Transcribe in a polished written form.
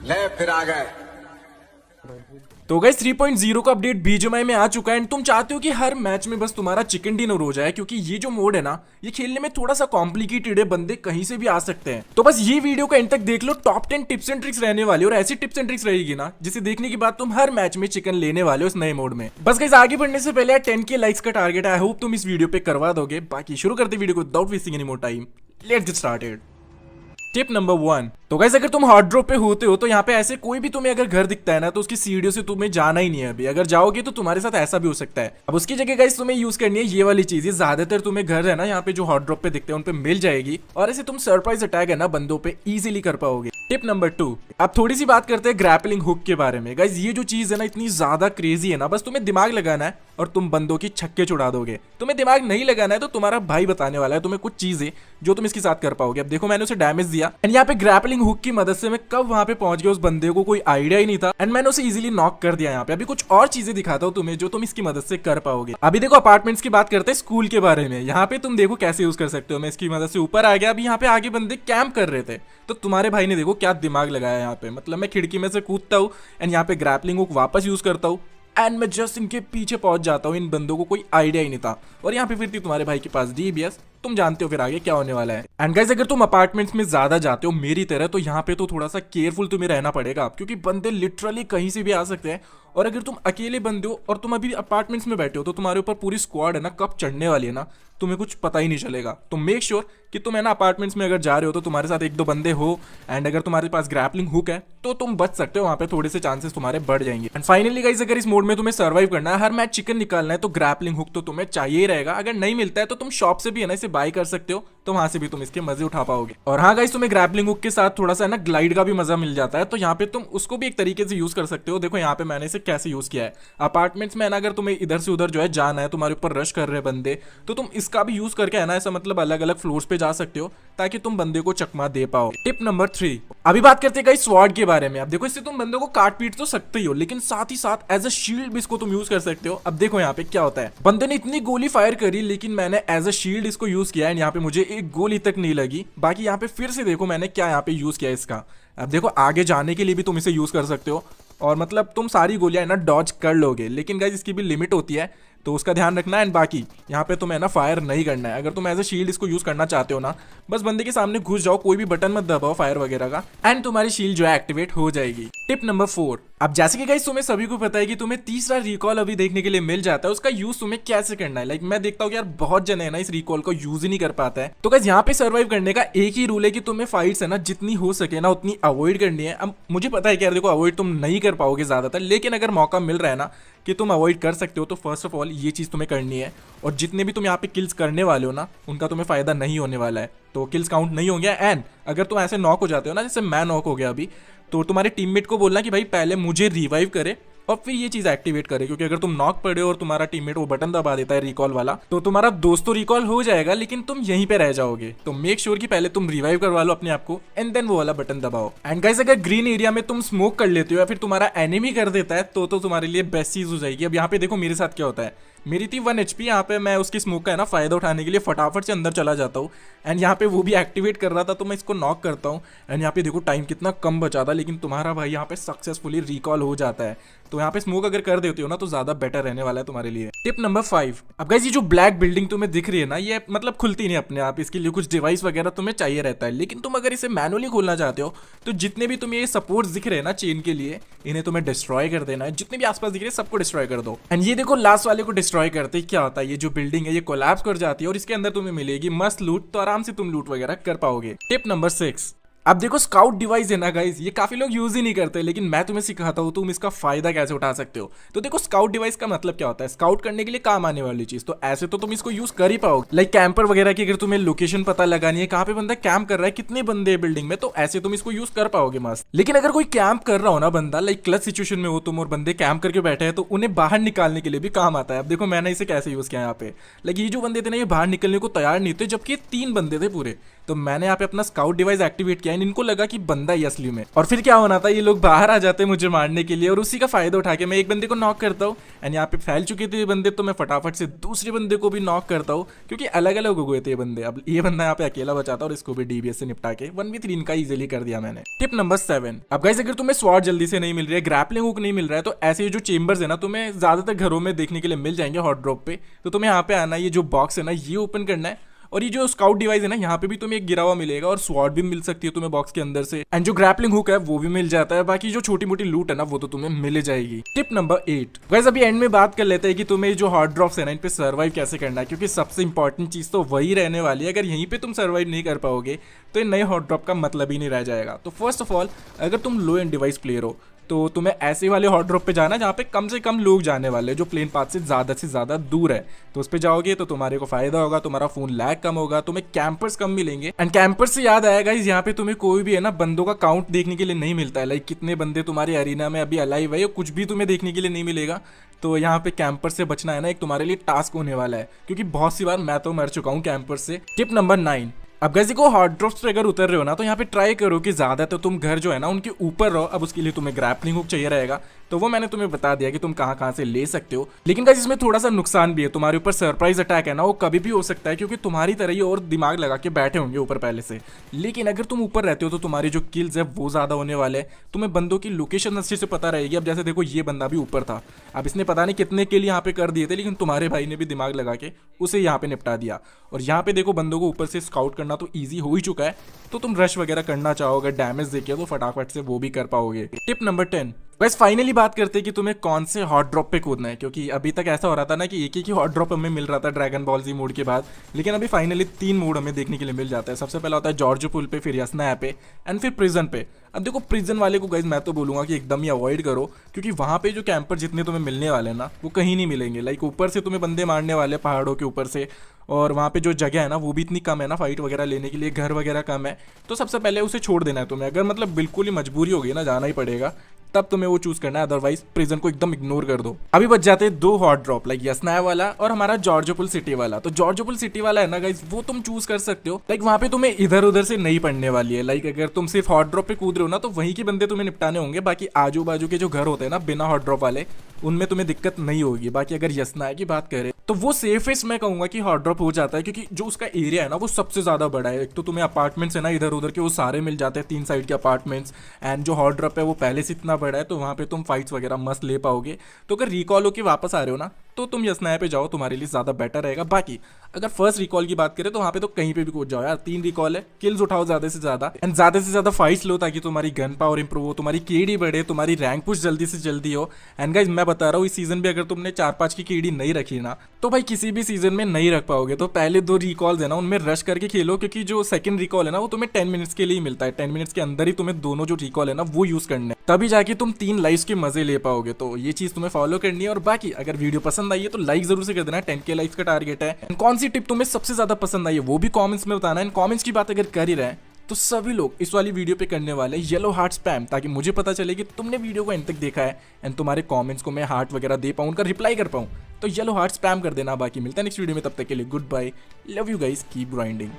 ले फिर आ गए। तो गाइस 3.0 का अपडेट बीजीएमआई में आ चुका है एंड तुम चाहते हो कि हर मैच में बस तुम्हारा चिकन डिनर हो जाए, क्योंकि ये जो मोड है ना, ये खेलने में थोड़ा सा कॉम्प्लिकेटेड है, बंदे कहीं से भी आ सकते हैं। तो बस ये वीडियो का एंड तक देख लो, टॉप 10 टिप्स एंड ट्रिक्स रहने वाली, और ऐसी टिप्स एंड ट्रिक्स रहेगी ना जिसे देखने के बाद तुम हर मैच में चिकन लेने वाले हो इस नए मोड में। बस गाइस आगे बढ़ने से पहले 10K लाइक्स का टारगेट है, आई होप तुम इस वीडियो पे करवा दोगे। बाकी शुरू करते वीडियो को without wasting any more time, let's get started. Tip number 1। तो गाइस अगर तुम हॉट ड्रॉप पे होते हो तो यहाँ पे ऐसे कोई भी तुम्हें अगर घर दिखता है ना, तो उसकी सीढ़ियों से तुम्हें जाना ही नहीं है। अभी अगर जाओगे तो तुम्हारे साथ ऐसा भी हो सकता है। अब उसकी जगह गाइस तुम्हें यूज करनी है ये वाली चीज। ये ज्यादातर तुम्हें घर है ना यहाँ पे जो हॉट ड्रॉप पे दिखते हैं उन पे मिल जाएगी, और ऐसे तुम सरप्राइज अटैक है ना बंदों पे इजीली कर पाओगे। Tip number 2। अब थोड़ी सी बात करते हैं ग्रैपलिंग हुक के बारे में। गाइस ये जो चीज है ना इतनी ज्यादा क्रेजी है ना, बस तुम्हें दिमाग लगाना है और तुम बंदों की छक्के छुड़ा दोगे। तुम्हें दिमाग नहीं लगाना है तो तुम्हारा भाई बताने वाला है तुम्हें कुछ चीजें जो तुम इसके साथ कर पाओगे। अब देखो मैंने उसे डैमेज दिया एंड यहाँ पे ग्रैपलिंग हुक की मदद से मैं कब वहां पे पहुंच गया उस बंदे को कोई आइडिया ही नहीं था, एंड मैंने उसे इजीली नॉक कर दिया। यहाँ पे अभी कुछ और चीजें दिखाता हूँ तुम्हें जो तुम इसकी मदद से कर पाओगे। अभी देखो अपार्टमेंट्स की बात करते हैं स्कूल के बारे में। यहाँ पे तुम देखो कैसे यूज कर सकते हो। मैं इसकी मदद से ऊपर आ गया। अभी यहाँ पे आगे बंदे कैंप कर रहे थे, तो तुम्हारे भाई ने देखो क्या दिमाग लगाया यहाँ पे। मतलब मैं खिड़की में से कूदता हूँ एंड यहाँ पे ग्रैपलिंग हुक वापस यूज करता हूँ एंड मैं जस्ट इनके पीछे पहुंच जाता हूँ। इन बंदों को कोई आइडिया ही नहीं था, और यहाँ पे फिर थी तुम्हारे भाई के पास डीबीएस। तुम जानते हो फिर आगे क्या होने वाला है। एंड गाइस अगर तुम अपार्टमेंट्स में ज्यादा जाते हो मेरी तरह, तो यहाँ पे तो थोड़ा सा केयरफुल तुम्हें रहना पड़ेगा, क्योंकि बंदे लिटरली कहीं से भी आ सकते हैं। और अगर तुम अकेले बंदे हो और तुम अभी अपार्टमेंट्स में बैठे हो, तो तुम्हारे ऊपर पूरी स्क्वाड है ना कब चढ़ने वाली है ना, तुम्हें कुछ पता ही नहीं चलेगा। तो मेक श्योर कि तुम है ना अपार्टमेंट्स में अगर जा रहे हो तो तुम्हारे साथ 1-2 बंदे हो, एंड अगर तुम्हारे पास ग्रैपलिंग हुक है तो तुम बच सकते हो। वहां पे थोड़े से चांसेस तुम्हारे बढ़ जाएंगे। एंड फाइनली गाइस अगर इस मोड में तुम्हें सर्वाइव करना है, हर मैच चिकन निकालना है, तो ग्रैपलिंग हुक तो तुम्हें चाहिए ही रहेगा। अगर नहीं मिलता है तो तुम शॉप से भी है ना इसे बाय कर सकते हो, तो वहां से भी तुम इसके मजे उठा पाओगे। और हाँ गाइस तुम्हें ग्रैपलिंग हुक के साथ थोड़ा सा है ना ग्लाइड का भी मजा मिल जाता है, तो यहाँ पे तुम उसको भी एक तरीके से यूज कर सकते हो। देखो यहाँ पे मैंने इसे कैसे यूज किया है। अपार्टमेंट्स में है ना अगर तुम्हें इधर से उधर जो है जाना है, तुम्हारे ऊपर रश कर रहे बंदे, तो तुम इसका भी यूज करके है ना ऐसा मतलब अलग अलग फ्लोर्स पे जा सकते हो, ताकि तुम बंदे को चकमा दे पाओ। Tip number 3। अभी बात करते हैं गाइस स्वॉर्ड के बारे में। अब देखो इससे तुम बंदों को काट पीट तो सकते ही हो, लेकिन साथ ही साथ एज अ शील्ड भी इसको तुम यूज कर सकते हो। अब देखो यहाँ पे क्या होता है, बंदे ने इतनी गोली फायर करी, लेकिन मैंने एज अ शील्ड इसको यूज किया एंड यहाँ पे मुझे एक गोली तक नहीं लगी। बाकी यहाँ पे फिर से देखो मैंने क्या यहाँ पे यूज किया इसका। अब देखो आगे जाने के लिए भी तुम इसे यूज कर सकते हो, और मतलब तुम सारी गोलियां है ना डॉज कर लोगे, लेकिन गाइस इसकी भी लिमिट होती है, तो उसका ध्यान रखना है। एंड बाकी यहाँ पे तुम्हें ना फायर नहीं करना है। अगर तुम एज अ शील्ड इसको यूज करना चाहते हो ना, बस बंदे के सामने घुस जाओ, कोई भी बटन मत दबाओ फायर वगैरह का, एंड तुम्हारी शील्ड जो है एक्टिवेट हो जाएगी। Tip number 4। अब जैसे कि गाइस तुम्हें सभी को पता है कि तुम्हें तीसरा रिकॉल अभी देखने के लिए मिल जाता है, उसका यूज तुम्हें कैसे करना है। लाइक मैं देखता हूँ यार बहुत जने है ना इस रिकॉल को यूज ही नहीं कर पाता है। तो गाइस यहाँ पे सर्वाइव करने का एक ही रूल है कि तुम्हें फाइट्स है ना जितनी हो सके ना उतनी अवॉइड करनी है। अब मुझे पता है कि यार देखो अवॉइड तुम नहीं कर पाओगे ज्यादातर, लेकिन अगर मौका मिल रहा है ना कि तुम अवॉइड कर सकते हो, तो फर्स्ट ऑफ ऑल ये चीज तुम्हें करनी है। और जितने भी तुम यहाँ पे किल्स करने वाले हो ना, उनका तुम्हें फायदा नहीं होने वाला है, तो किल्स काउंट नहीं होंगे। एंड अगर तुम ऐसे नॉक हो जाते हो ना, जैसे मैं नॉक हो गया अभी, तो तुम्हारे टीममेट को बोलना कि भाई पहले मुझे रिवाइव करे और फिर ये चीज एक्टिवेट करे, क्योंकि अगर तुम नॉक पड़े हो और तुम्हारा टीममेट वो बटन दबा देता है रिकॉल वाला, तो तुम्हारा दोस्त तो रिकॉल हो जाएगा लेकिन तुम यहीं पे रह जाओगे। तो मेक श्योर कि पहले तुम रिवाइव करवा लो अपने आप को एंड देन वो वाला बटन दबाओ। एंड गाइस अगर ग्रीन एरिया में तुम स्मोक कर लेते हो या फिर तुम्हारा एनिमी कर देता है, तो तुम्हारे लिए बेस्ट चीज हो जाएगी। अब यहाँ पे देखो मेरे साथ क्या होता है, मेरी थी 1 HP। यहाँ पे मैं उसकी स्मोक का है ना फायदा उठाने के लिए फटाफट से अंदर चला जाता हूँ, एंड यहाँ पे वो भी एक्टिवेट कर रहा था, तो मैं इसको नॉक करता हूँ। एंड यहाँ पे देखो टाइम कितना कम बचा था, लेकिन तुम्हारा भाई यहाँ पे सक्सेसफुली रिकॉल हो जाता है। तो यहाँ पे स्मोक अगर कर देते हो ना, तो ज्यादा बेटर रहने वाला है तुम्हारे लिए। Tip number 5। अब गाइस ये जो ब्लैक बिल्डिंग तुम्हें दिख रही है ना, ये मतलब खुलती नहीं अपने आप, इसके लिए कुछ डिवाइस वगैरह तुम्हें चाहिए रहता है। लेकिन तुम अगर इसे मैनुअली खोलना चाहते हो, तो जितने भी तुम्हें ये सपोर्ट्स दिख रहे हैं ना चेन के लिए, इन्हें तुम्हें डिस्ट्रॉय कर देना है। जितने भी आसपास दिख रहे हैं सबको डिस्ट्रॉय कर दो। एंड ये देखो लास्ट वाले को डिस्ट्रॉय करते क्या होता है, ये जो बिल्डिंग है ये कोलैप्स कर जाती है और इसके अंदर तुम्हें मिलेगी मस्त लूट, तो आराम से तुम लूट वगैरह कर पाओगे। Tip number 6। अब देखो स्काउट डिवाइस है ना गाइस, ये काफी लोग यूज ही नहीं करते, लेकिन मैं तुम्हें सिखाता हूँ तुम इसका फायदा कैसे उठा सकते हो। तो देखो स्काउट डिवाइस का मतलब क्या होता है, स्काउट करने के लिए काम आने वाली चीज। तो ऐसे तो तुम इसको यूज कर ही पाओगे, लाइक कैंपर वगैरह की अगर तुम्हें लोकेशन पता लगानी है, कहाँ पे बंदा कैंप कर रहा है, कितने बंदे हैं बिल्डिंग में, तो ऐसे तुम इसको यूज कर पाओगे मस्त। लेकिन अगर कोई कैंप कर रहा हो ना बंदा, लाइक क्लच सिचुएशन में हो तुम और बंदे कैंप करके बैठे हैं, तो उन्हें बाहर निकालने के लिए भी काम आता है। अब देखो मैंने इसे कैसे यूज किया यहाँ पे, लाइक ये जो बंदे थे ना ये बाहर निकलने को तैयार नहीं थे, जबकि 3 बंदे थे पूरे, तो मैंने यहाँ पे अपना स्काउट डिवाइस एक्टिवेट किया, इनको लगा कि बंदा ही असली में। और फिर क्या होना था, ये लोग बाहर आ जाते मुझे मारने के लिए और उसी का फायदा उठा के मैं एक बंदे को नॉक करता हूँ एंड यहाँ पे फैल चुके थे ये बंदे, तो मैं फटाफट से दूसरे बंदे को भी नॉक करता हूँ क्योंकि अलग अलग हो गए थे ये बंदे। अब ये बंदा यहाँ पे अकेला बचा था और इसको भी डीबीएस से निपटा के 1v3 इनका इजीली कर दिया मैंने। टिप नंबर 7, अब गाइस अगर तुम्हें स्वॉर्ड जल्दी से नहीं मिल रही है, ग्रैपलिंग हुक नहीं मिल रहा है, तो ऐसे जो चेंबर्स है ना तुम्हें ज्यादातर घरों में देखने के लिए मिल जाएंगे हॉट ड्रॉप पे। तो तुम्हें यहाँ पे आना, ये जो बॉक्स है ना ये ओपन करना है और ये जो स्काउट डिवाइस है ना यहाँ पे भी तुम्हें एक गिरा हुआ मिलेगा और स्वॉर्ड भी मिल सकती है तुम्हें बॉक्स के अंदर से एंड जो ग्रैपलिंग हुक है वो भी मिल जाता है। बाकी जो छोटी मोटी लूट है ना वो तो तुम्हें मिल जाएगी। टिप नंबर 8, गाइस अभी एंड में बात कर लेते हैं कि तुम्हें जो हॉट ड्रॉप्स है ना इन पे सर्वाइव कैसे करना है, क्योंकि सबसे इंपॉर्टेंट चीज तो वही रहने वाली है। अगर यहीं पे तुम सर्वाइव नहीं कर पाओगे तो नए हॉट ड्रॉप का मतलब ही नहीं रह जाएगा। तो फर्स्ट ऑफ ऑल अगर तुम लो एंड डिवाइस प्लेयर हो तो तुम्हें ऐसे वाले हॉट ड्रॉप पे जाना है जहाँ पे कम से कम लोग जाने वाले हैं, जो प्लेन पाथ से ज़्यादा दूर है। तो उस पे जाओगे तो तुम्हारे को फायदा होगा, तुम्हारा फोन लैग कम होगा, तुम्हें कैंपर्स कम मिलेंगे। एंड कैंपर्स से याद आएगा इस यहाँ पे तुम्हें कोई भी है ना बंदों का काउंट देखने के लिए नहीं मिलता है, लाइक कितने बंदे तुम्हारे अरीना में अभी अलाइव है, कुछ भी तुम्हें देखने के लिए नहीं मिलेगा। तो यहाँ पे कैंपर से बचना है ना एक तुम्हारे लिए टास्क होने वाला है, क्योंकि बहुत सी बार मैं तो मर चुका हूँ कैंपर से। टिप नंबर 9, अब गैस को हॉट ड्रॉप्स पे अगर उतर रहे हो ना तो यहाँ पे ट्राई करो कि ज्यादा तो तुम घर जो है ना उनके ऊपर रहो। अब उसके लिए तुम्हें ग्रैपलिंग हुक चाहिए रहेगा, तो वो मैंने तुम्हें बता दिया कि तुम कहाँ से ले सकते हो। लेकिन गाइस इसमें थोड़ा सा नुकसान भी है, तुम्हारे ऊपर सरप्राइज अटैक है ना वो कभी भी हो सकता है, क्योंकि तुम्हारी तरह ही और दिमाग लगा के बैठे होंगे ऊपर पहले से। लेकिन अगर तुम ऊपर रहते हो तो तुम्हारी जो किल्स है वो ज्यादा होने वाले हैं, तुम्हें बंदों की लोकेशन अच्छे से पता रहेगी। अब जैसे देखो ये बंदा भी ऊपर था, अब इसने पता नहीं कितने किल यहाँ पे कर दिए थे, लेकिन तुम्हारे भाई ने भी दिमाग लगा के उसे यहाँ पे निपटा दिया। और यहाँ पे देखो बंदों को ऊपर से स्काउट करना तो ईजी हो ही चुका है, तो तुम रश वगैरह करना चाहोगे, डैमेज देखे तो फटाफट से वो भी कर पाओगे। टिप नंबर 10, बस फाइनली बात करते हैं कि तुम्हें कौन से हॉट ड्रॉप पे कूदना है, क्योंकि अभी तक ऐसा हो रहा था ना कि एक ही हॉट ड्रॉप हमें मिल रहा था ड्रैगन बॉल जी मोड के बाद, लेकिन अभी फाइनली 3 मोड हमें देखने के लिए मिल जाता है। सबसे पहला होता है जॉर्ज पुल पे, फिर यसना पे एंड फिर प्रिजन पे। अब देखो प्रिजन वाले को गाइस मैं तो बोलूंगा कि एकदम ही अवॉइड करो, क्योंकि वहां पे जो कैंपर जितने तुम्हें मिलने वाले हैं ना वो कहीं नहीं मिलेंगे। लाइक ऊपर से तुम्हें बंदे मारने वाले पहाड़ों के ऊपर से, और वहाँ पे जो जगह है ना वो भी इतनी कम है ना फाइट वगैरह लेने के लिए, घर वगैरह कम है। तो सबसे पहले उसे छोड़ देना है तुम्हें। अगर मतलब बिल्कुल ही मजबूरी होगी ना जाना ही पड़ेगा तब तुम्हें वो चूज करना है, अदरवाइज प्रिजन को एकदम इग्नोर कर दो। अभी बच जाते हैं 2 हॉट ड्रॉप, लाइक यसनाया वाला और हमारा जॉर्जोपुल सिटी वाला। तो जॉर्जोपुल सिटी वाला है ना गाइस वो तुम चूज कर सकते हो, लाइक वहाँ पे तुम्हें इधर उधर से नहीं पड़ने वाली है। लाइक अगर तुम सिर्फ हॉट ड्रॉप पे कूद रहे हो ना तो वहीं के बंदे तुम्हें निपटाने होंगे, बाकी आजू बाजू के जो घर होते हैं ना बिना हॉट ड्रॉप वाले उनमें तुम्हें दिक्कत नहीं होगी। बाकी अगर यसनाया की बात करें तो वो सेफेस्ट मैं कहूंगा कि हॉट ड्रॉप हो जाता है, क्योंकि जो उसका एरिया है ना वो सबसे ज्यादा बड़ा है। एक तो तुम्हें अपार्टमेंट्स है ना इधर उधर के वो सारे मिल जाते हैं, 3 साइड के अपार्टमेंट्स, एंड जो हॉट ड्रॉप है वो पहले से इतना बड़ा है तो वहाँ पे तुम फाइट्स वगैरह मस्त ले पाओगे। तो अगर रिकॉल होकर वापस आ रहे हो ना तो तुम यसनाया पे जाओ, तुम्हारे लिए ज्यादा बेटर रहेगा। बाकी अगर फर्स्ट रिकॉल की बात करें तो वहाँ पे तो कहीं पे भी कूद जाओ यार, 3 रिकॉल है, किल्स उठाओ ज्यादा से ज्यादा फाइट्स लो ताकि तुम्हारी गन पावर इंप्रूव हो, तुम्हारी केडी बढ़े, तुम्हारी रैंक पुश जल्दी से जल्दी हो। एंड गाइस मैं बता रहा हूँ इस सीजन भी अगर तुमने 4-5 की केडी नहीं रखी ना तो भाई किसी भी सीजन में नहीं रख पाओगे। तो पहले 2 रिकॉल्स है ना उनमें रश करके खेलो, क्योंकि जो सेकंड रिकॉल है ना वो तुम्हें 10 मिनट्स के लिए ही मिलता है। 10 मिनट्स के अंदर ही तुम्हें दोनों जो रिकॉल है ना वो यूज करने, तभी जाके तुम 3 लाइव्स के मजे ले पाओगे। तो ये चीज तुम्हें फॉलो करनी है। और बाकी अगर वीडियो पसंद आई है तो लाइक जरूर से कर देना, 10K लाइक्स का टारगेट है। एंड कौन सी टिप तुम्हें सबसे ज्यादा पसंद आई है वो भी कमेंट्स में बताना। एंड कमेंट्स की बात अगर कर ही रहे हैं तो सभी लोग इस वाली वीडियो पे करने वाले येलो हार्ट स्पैम, ताकि मुझे पता चले कि तुमने वीडियो को एंड तक देखा है एंड तुम्हारे कमेंट्स को मैं हार्ट वगैरह दे पाऊँ, उनका रिप्लाई कर पाऊँ। तो येलो हार्ट स्पैम कर देना। बाकी मिलता है नेक्स्ट वीडियो में, तब तक के लिए good bye, love you guys, keep grinding.